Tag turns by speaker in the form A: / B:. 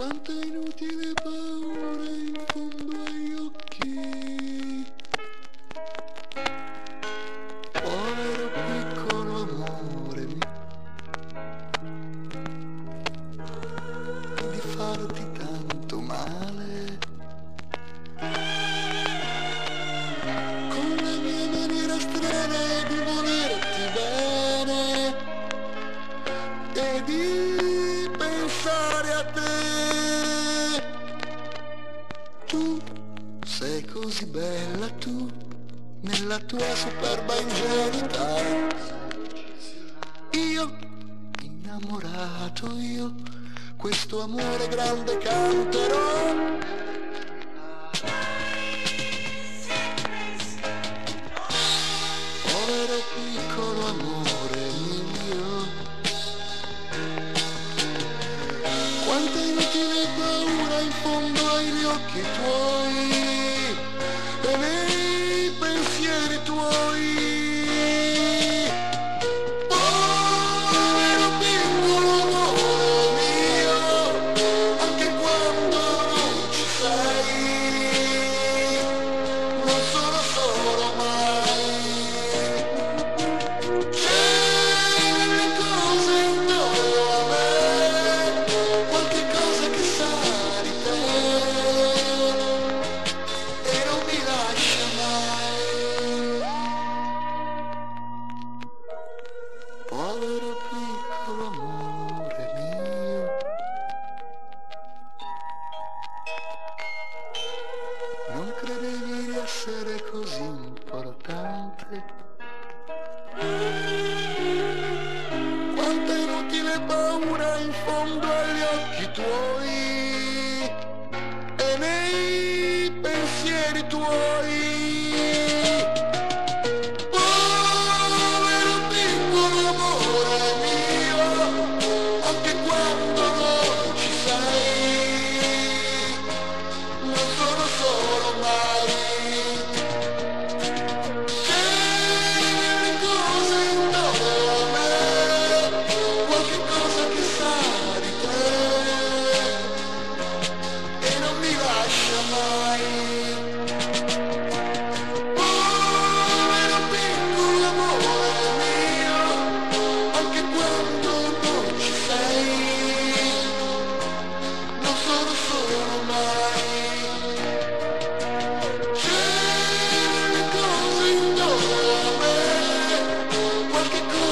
A: Quanta inutile paura in fondo agli occhi. Povero piccolo amore mio, di farti tanto male. Con la mia maniera strana di volerti bene e di pensare a te. Tu sei così bella, tu, nella tua superba ingenuità. Io, innamorato io, questo amore grande canterò. Povero piccolo amore mio, quanta inutile paura in fondo agli occhi tuoi e nei pensieri tuoi. Povero piccolo amore mio, anche quando non ci sei, non sono solo mai. C'è nelle cose intorno a me, qualche cosa che sa di te e non mi lascia mai. Povero piccolo amore mio, non credevi di essere così importante. Quanta inutile paura in fondo agli occhi tuoi e nei pensieri tuoi. Povero piccolo amore mio, anche quando non ci sei, non sono solo mai. C'è nelle cose intorno a me, qualche cosa che sa di te e non mi lascia mai. Povero piccolo amore mio, anche quando non ci sei, non sono solo mai. C'è nelle cose intorno a me, qualche cosa